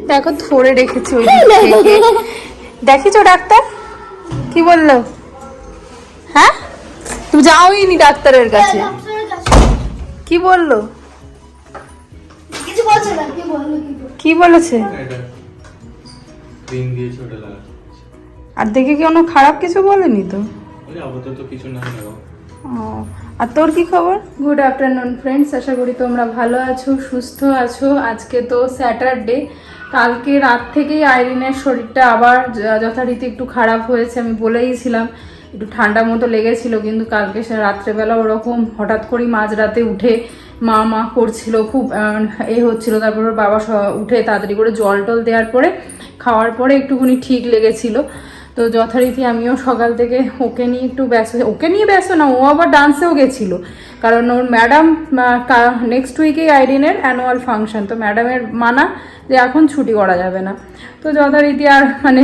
দেখো ধরে রেখেছে ওই দিক থেকে। দেখিছো ডাক্তার কি বললো? হ্যাঁ তুমি যাওইনি ডাক্তারের কাছে? কি বললো? কি বলেছে? আর দেখে কি কোনো খারাপ কিছু বলেনি তো? আর তোর কি খবর? গুড আফটারনুন ফ্রেন্ডস, আশা করি তোমরা ভালো আছো, সুস্থ আছো। আজকে তো স্যাটারডে। কালকে রাত থেকেই আইরিনের শরীরটা আবার যথারীতি একটু খারাপ হয়েছে। আমি বলেইছিলাম একটু ঠান্ডা মতো লেগেছিল, কিন্তু কালকে সে রাত্রেবেলা ওরকম হঠাৎ করেই মাঝরাতে উঠে মা মা করছিল, খুব হচ্ছিল। তারপর ওর বাবা উঠে তাড়াতাড়ি করে জল টল দেওয়ার পরে খাওয়ার পরে একটুখানি ঠিক লেগেছিল। তো যথারীতি আমিও সকাল থেকে ওকে নিয়ে একটু ব্যস্ত, ওকে নিয়ে ব্যস্ত না, ও আবার ডান্সেও গেছিলো, কারণ ওর ম্যাডাম নেক্সট উইকেই আইরিনের অ্যানুয়াল ফাংশন। তো ম্যাডামের মানা যে এখন ছুটি করা যাবে না। তো যথারীতি আর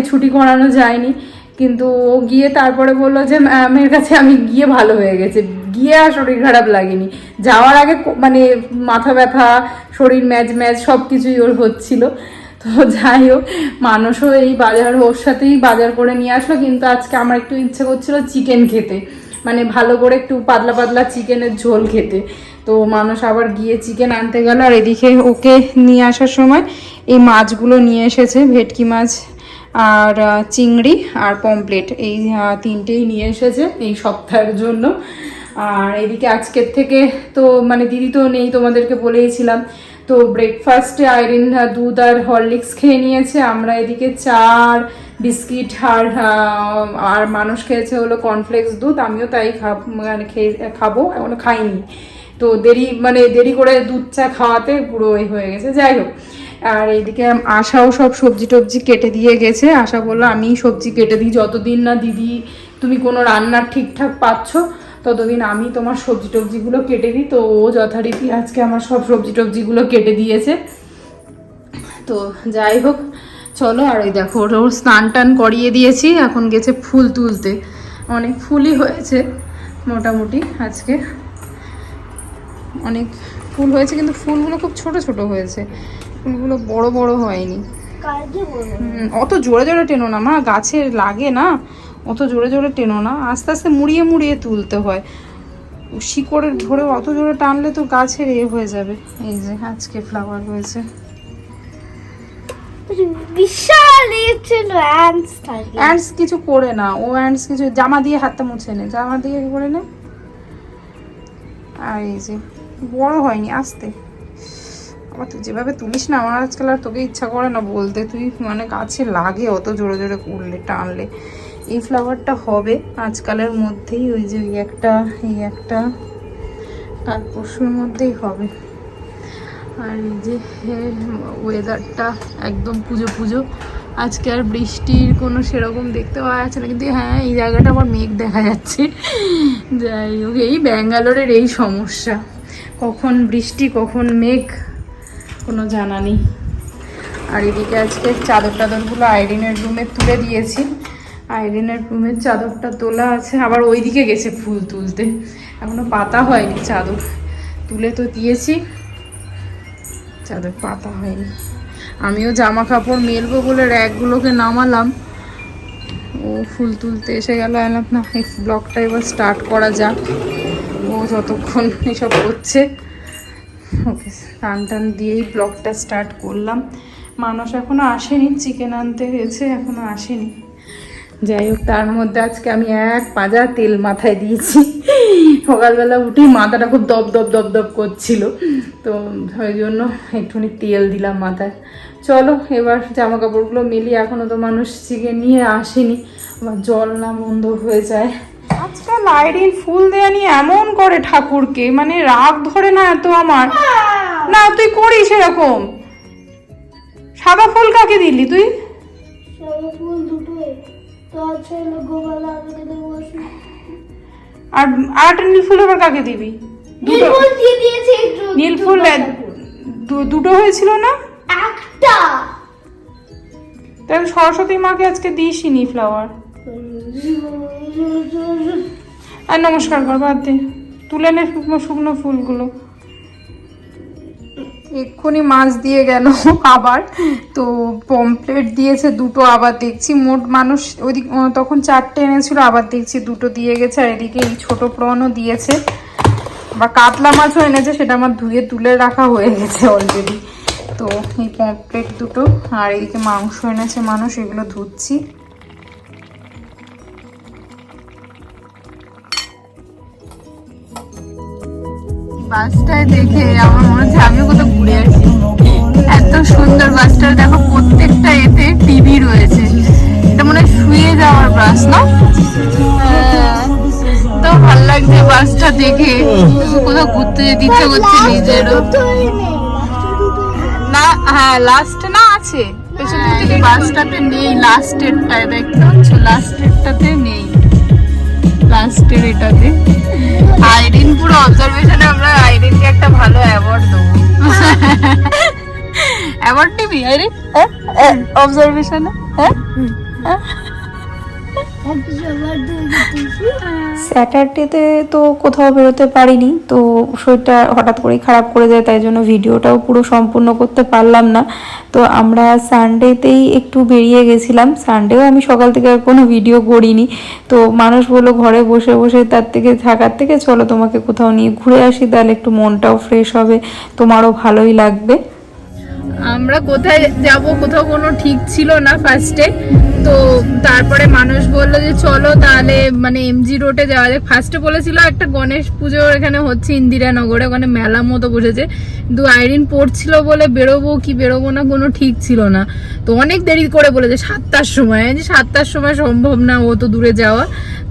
ছুটি করানো যায়নি, কিন্তু ও গিয়ে তারপরে বললো যে ম্যামের কাছে আমি গিয়ে ভালো হয়ে গেছে, গিয়ে আর শরীর খারাপ লাগেনি। যাওয়ার আগে মাথা ব্যথা, শরীর ম্যাজ ম্যাজ সব কিছুই ওর হচ্ছিলো। তো যাই হোক, মানুষও এই বাজার ওর সাথেই বাজার করে নিয়ে আসলো, কিন্তু আজকে আমার একটু ইচ্ছে করছিল চিকেন খেতে, ভালো করে একটু পাতলা পাতলা চিকেনের ঝোল খেতে। তো মানুষ আবার গিয়ে চিকেন আনতে গেল, আর এদিকে ওকে নিয়ে আসার সময় এই মাছগুলো নিয়ে এসেছে, ভেটকি মাছ আর চিংড়ি আর পমপ্লেট, এই তিনটেই নিয়ে এসেছে এই সপ্তাহের জন্য। আর এদিকে আজকের থেকে তো দিদি তো নেই, তোমাদেরকে বলেইছিলাম। তো ব্রেকফাস্টে আইরিন দুধ আর হরলিক্স খেয়ে নিয়েছে, আমরা এদিকে চা আর বিস্কিট আর মানুষ খেয়েছে হলো কর্নফ্লেক্স দুধ, আমিও তাই খাবো, এখনো খাইনি। তো দেরি করে দুধ চা খাওয়াতে পুরো হয়ে গেছে। যাই হোক, আর এইদিকে আশাও সব সবজি টবজি কেটে দিয়ে গেছে। আশা বললো আমি সবজি কেটে দিই, যতদিন না দিদি তুমি কোনো রান্নার ঠিকঠাক পাচ্ছ ততদিন আমি তোমার সবজি টবজিগুলো কেটে দিই। তো ও যথারীতি আজকে আমার সব সবজি টবজিগুলো কেটে দিয়েছে। তো যাই হোক চলো, আর এই দেখো ওর স্নান টান করিয়ে দিয়েছি, এখন গেছে ফুল তুলতে। অনেক ফুলই হয়েছে মোটামুটি, আজকে অনেক ফুল হয়েছে, কিন্তু ফুলগুলো খুব ছোট ছোট হয়েছে, ফুলগুলো বড় বড় হয়নি। অত জোরে জোরে টেনো না মা, গাছে লাগে না, অত জোরে জোরে টেনো না, আস্তে আস্তে মুড়িয়ে মুড়িয়ে তুলতে হয়। শিকড়ে ধরে অত জোরে টানলে তো গাছের হয়ে যাবে। এই যে আজকে ফ্লাওয়ার হয়েছে বিশাল, অ্যান্টস কিছু করে না ও, অ্যান্টস কিছু জামা দিয়ে হাতটা মুছে নে, জামা দিয়ে করে নে। আর এই যে বড় হয়নি, আস্তে। আবার তুই যেভাবে তুলিস না, আমার আজকাল আর তোকে ইচ্ছা করে না বলতে, তুই গাছে লাগে অত জোরে জোরে করলে টানলে। এই ফ্লাওয়ারটা হবে আজকালের মধ্যেই, ওই যে এই একটা কাল পরশুর মধ্যেই হবে। আর এই যে ওয়েদারটা একদম পুজো পুজো, আজকে আর বৃষ্টির কোনো সেরকম দেখতে পাওয়া যাচ্ছে না, কিন্তু হ্যাঁ এই জায়গাটা আবার মেঘ দেখা যাচ্ছে। যাই হোক, এই ব্যাঙ্গালোরের এই সমস্যা, কখন বৃষ্টি কখন মেঘ কোনো জানা নেই। আর এদিকে আজকে চাদর টাদরগুলো আইরিনের রুমে তুলে দিয়েছি, আইরিনের রুমের চাদরটা তোলা আছে, আবার ওইদিকে গেছে ফুল তুলতে, এখনো পাতা হয়নি চাদর, তুলে তো দিয়েছি, চাদর পাতা হয়নি। আমিও জামা কাপড় মেলবো বলে র্যাকগুলোকে নামালাম, ও ফুল তুলতে এসে গেল। না, এই ব্লগটা এবার স্টার্ট করা যাক, ও যতক্ষণ এসব করছে। ওকে, টান টান দিয়েই ব্লগটা স্টার্ট করলাম। মানুষ এখনও আসেনি, চিকেন আনতে গেছে, এখনও আসেনি। যাই হোক, তার মধ্যে আজকে আমি এক পাজা তেল মাথায় দিয়েছি, সকালবেলা উঠেই মাথাটা খুব দপ দপ দপ দপ করছিল, তো ওই জন্য একটুখানি তেল দিলাম মাথায়। চলো এবার জামা কাপড়গুলো মেলি, এখনও তো মানুষ চিকেন নিয়ে আসেনি, আবার জল না বন্ধ হয়ে যায়। আজকাল আইরিন ফুল দেয়া নিয়ে এমন করে ঠাকুরকে, রাগ ধরে না এত আমার। না তুই করিস এরকম। সাদা ফুল কাকে দিলি তুই? আর আরেকটা নীল ফুল আবার কাকে দিবি? নীল ফুল দুটো হয়েছিল না? একটা। তাহলে সরস্বতী মাকে আজকে দিসনি ফ্লাওয়ার। আর নমস্কার কর, বাদ দে, তুলে নে শুকনো শুকনো ফুলগুলো। এক্ষুনি মাছ দিয়ে গেল আবার, তো পমপ্লেট দিয়েছে দুটো, আবার দেখছি মোট মানুষ ওইদিক তখন 4টে এনেছিল, আবার দেখছি 2টো দিয়ে গেছে, আর এদিকে এই ছোট প্রনও দিয়েছে, বা কাতলা মাছও এনেছে, সেটা আমার ধুয়ে তুলে রাখা হয়ে গেছে অলরেডি। তো এই পমপ্লেট দুটো, আর এদিকে মাংস এনেছে মানুষ, এগুলো ধুচ্ছি। বাসটায় দেখে আমার মনে হচ্ছে আমিও কোথাও ঘুরে আসি, এত সুন্দর বাসটা। দেখো প্রত্যেকটা এতে টিভি রয়েছে, এটা মনে হয় শুয়ে যাওয়ার বাস না? তো ভালো লাগছে বাসটা দেখে, কোথাও ঘুরতে যেতে ইচ্ছে করছে নিজেরও। না হ্যাঁ লাস্টে না আছে, পেছনে দিকে বাসটাতে নেই, লাস্টেরটায় দেখতে পাচ্ছ, লাস্টেরটাতে নেই, লাস্টের এটাতে। আইরিন পুরো অবজারভেশনে, আমরা আইরিনকে একটা ভালো অ্যাওয়ার্ড দেবো। অ্যাওয়ার্ড নিবি আইরিন অবজারভেশনে? হ্যাঁ স্যাটারডেতে তো কোথাও বেরোতে পারিনি, তো শরীরটা হঠাৎ করেই খারাপ করে যায়, তাই জন্য ভিডিওটাও পুরো সম্পূর্ণ করতে পারলাম না। তো আমরা সানডেতেই একটু বেরিয়ে গেছিলাম, সানডেও আমি সকাল থেকে আর কোনো ভিডিও করিনি। তো মানুষ বললো ঘরে বসে বসে তার থেকে থাকার থেকে চলো তোমাকে কোথাও নিয়ে ঘুরে আসি, তাহলে একটু মনটাও ফ্রেশ হবে, তোমারও ভালোই লাগবে। আমরা কোথায় যাব কোথাও কোনো ঠিক ছিল না ফার্স্টে, তো তারপরে মানুষ বললো যে চলো তাহলে মানে এমজি রোডে যাওয়া যায়। ফার্স্টে বলেছিল একটা গণেশ পুজো এখানে হচ্ছে ইন্দিরানগরে, ওখানে মেলা মতো বসেছে, কিন্তু আইরিন পড়ছিল বলে বেরোবো কি বেরোবো না কোনো ঠিক ছিল না। তো অনেক দেরি করে বলেছে 7টার সময়, যে 7টার সময় সম্ভব না ও তো দূরে যাওয়া।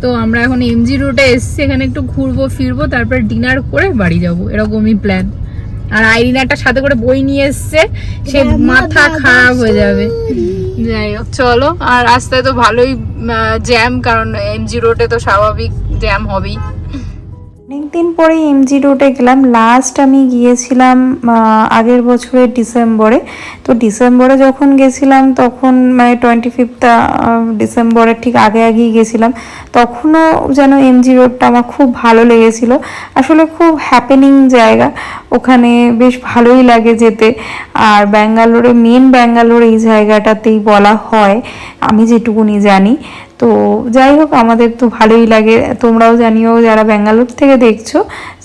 তো আমরা এখন এমজি রোডে এসছি, এখানে একটু ঘুরবো ফিরবো, তারপর ডিনার করে বাড়ি যাবো, এরকমই প্ল্যান। আর আইরিন একটা সাথে করে বই নিয়ে এসছে, সে মাথা খারাপ হয়ে যাবে। যাই হোক চলো, আর রাস্তায় তো ভালোই জ্যাম, কারণ এমজি রোডে তো স্বাভাবিক জ্যাম হবেই। অনেকদিন পরে এমজি রোডে গেলাম, লাস্ট আমি গিয়েছিলাম আগের বছরের ডিসেম্বরে। তো ডিসেম্বরে যখন গেছিলাম তখন মানে 25 ডিসেম্বরের ঠিক আগে আগেই গেছিলাম, তখনও যেন এমজি রোডটা আমার খুব ভালো লেগেছিল। আসলে খুব হ্যাপেনিং জায়গা, ওখানে বেশ ভালোই লাগে যেতে। আর ব্যাঙ্গালোরে, মেন ব্যাঙ্গালোর এই জায়গাটাতেই বলা হয় আমি যেটুকুনি জানি। তো যাই হোক আমাদের তো ভালোই লাগে, তোমরাও জানিও যারা ব্যাঙ্গালোর থেকে দেখছো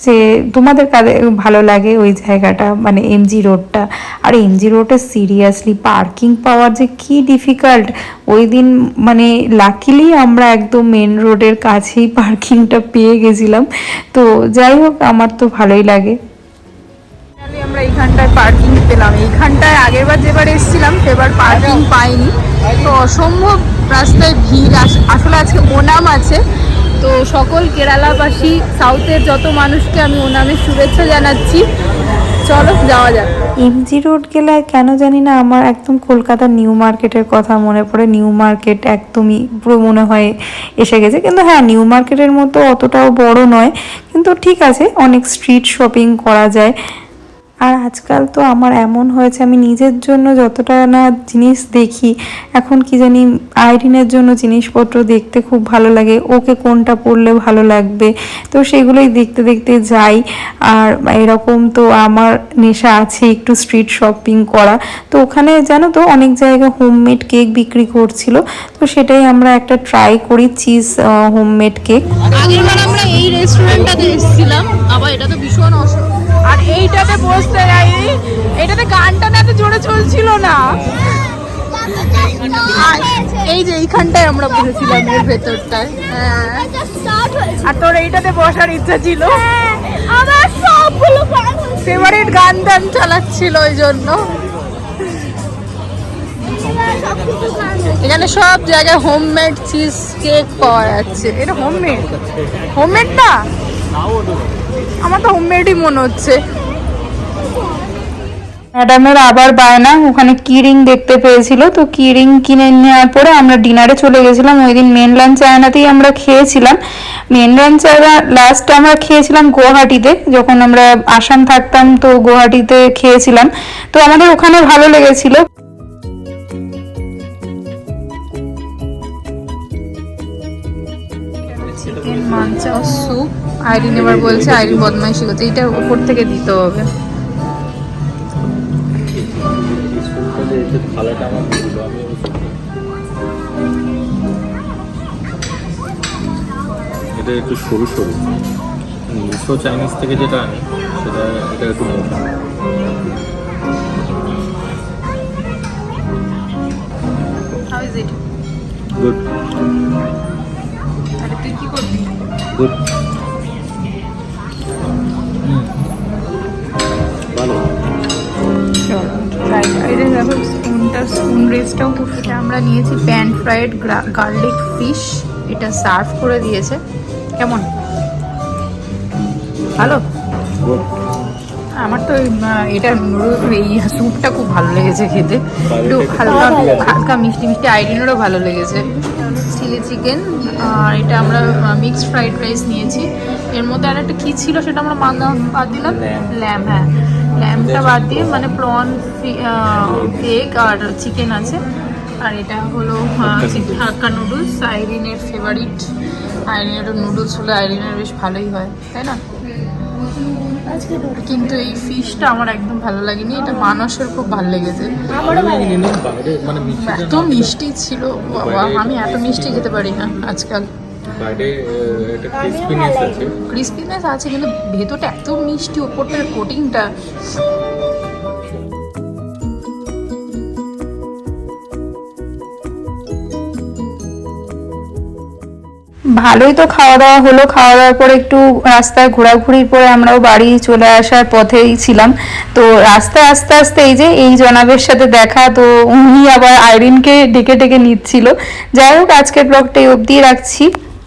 যে তোমাদের কাদের ভালো লাগে ওই জায়গাটা, মানে এমজি রোডটা। আর এমজি রোডে সিরিয়াসলি পার্কিং পাওয়ার যে কি ডিফিকাল্ট, ওই দিন মানে লাকিলি আমরা একদম মেন রোডের কাছেই পার্কিংটা পেয়ে গেছিলাম। তো যাই হোক আমার তো ভালোই লাগে। আমরা এইখানটায় পার্কিং পেলাম, এইখানটায় আগেরবার যেবার এসেছিলাম সেবার পার্কিং পাইনি, তো অসম্ভব রাস্তায় ভিড়। আসলে আজকে ওনাম আছে, তো সকল কেরালাবাসী সাউথের যত মানুষকে আমি ওনামের শুভেচ্ছা জানাচ্ছি। চলো যাওয়া যাক। এমজি রোড গেলে কেন জানি না আমার একদম কলকাতার নিউ মার্কেটের কথা মনে পড়ে। নিউ মার্কেট একদমই পুরো মনে হয় এসে গেছে, কিন্তু হ্যাঁ নিউ মার্কেটের মতো অতটাও বড় নয়, কিন্তু ঠিক আছে, অনেক স্ট্রিট শপিং করা যায়। আর আজকাল তো আমার এমন হয়েছে আমি নিজের জন্য যতটা না জিনিস দেখি, এখন কি জানি আইরিনের জন্য জিনিসপত্র দেখতে খুব ভালো লাগে, ওকে কোনটা পরলে ভালো লাগবে, তো সেগুলোই দেখতে দেখতে যাই। আর এরকম তো আমার নেশা আছে একটু স্ট্রিট শপিং করা। তো ওখানে জানো তো অনেক জায়গায় হোমমেড কেক বিক্রি করছিল, তো সেটাই আমরা একটা ট্রাই করি, চিজ হোমমেড কেক। আগেরবার আমরা এই রেস্টুরেন্টটাতে এসেছিলাম, আবার এটা তো ভীষণ আর এইটাতে বসতে যাইনি, এটাতে গানটা না এত জোরে চলছিল না। এই যে এইখানটায় আমরা বসেছিলাম এর ভেতরটায়, আর তোর এইটাতে বসার ইচ্ছা ছিল, আমার সবগুলো ফেভারিট গান টান চালাচ্ছিল ওই জন্য। এখানে সব জায়গায় হোমমেড চিজ কেক পাওয়া যাচ্ছে। এটা হোমমেড, হোমমেড না, আমার তো হোমমেডই মনে হচ্ছে। ম্যাডামের আবার বায়না, ওখানে কিরিং দেখতে পেয়েছিল, তো কিরিং কিনে নেওয়ার পরে আমরা ডিনারে চলে গেছিলাম। ওই দিন মেনল্যান্ড চায়নাতেই আমরা খেয়েছিলাম। মেনল্যান্ড চায়না লাস্ট আমরা খেয়েছিলাম গুয়াহাটিতে, যখন আমরা আসাম থাকতাম তো গুয়াহাটিতে খেয়েছিলাম, তো আমাদের ওখানে ভালো লেগেছিল। চিকেন মাঞ্চা স্যুপ, আইরিন এবার বলছে, আইরিন বদমাইশি করছে, এইটা উপর থেকে দিতে হবে। থালাটা আমার দিয়ে দিল, আমি এটা একটু সরু সরু, মিশো চাইনিজ থেকে যেটা আনি সেটা এটা একটু মোটা। How is it? গুড আরে তুই কি করবি? গুড, ভালো। স্পুন রেসটাও খুব, এটা আমরা নিয়েছি প্যান ফ্রাইড গার্লিক ফিশ, এটা সার্ভ করে দিয়েছে। কেমন? ভালো? গুড। আমার তো এটা এই স্যুপটা খুব ভালো লেগেছে খেতে, একটু হালকা হালকা মিষ্টি মিষ্টি। আইরিনেরও ভালো লেগেছে। চিলি চিকেন, আর এটা আমরা মিক্সড ফ্রাইড রাইস নিয়েছি। এর মধ্যে আর একটা কী ছিল সেটা আমরা বাদ দিলাম, ল্যাম। হ্যাঁ, ল্যামটা বাদ দিয়ে মানে প্রন, এগ আর চিকেন আছে। আর এটা হলো হাক্কা নুডলস, আইরিনের ফেভারিট। আইরিনের নুডলস হলে আইরিনের বেশ ভালোই হয়, তাই না? কিন্তু এই ফিশটা আমার একদম ভালো লাগেনি, এটা মানসের খুব ভালো লেগেছে। এত মিষ্টি ছিল বাবা, আমি এত মিষ্টি খেতে পারি না আজকাল। ক্রিসপিনেস আছে কিন্তু ভেতরটা এত মিষ্টি, ওপরটার কোটিংটা। ভালোই তো খাওয়া দাওয়া হলো। খাওয়া দাওয়ার পরে একটু রাস্তায় ঘোরাঘুরির পরে আমরাও বাড়ি চলে আসার পথেই ছিলাম। তো রাস্তায় আস্তে আস্তে এই যে এই জনাবের সাথে দেখা, তো উনি আবার আইরিনকে ডেকে ডেকে নিচ্ছিল। যাই হোক, আজকের ব্লগটা এই অবধি রাখছি।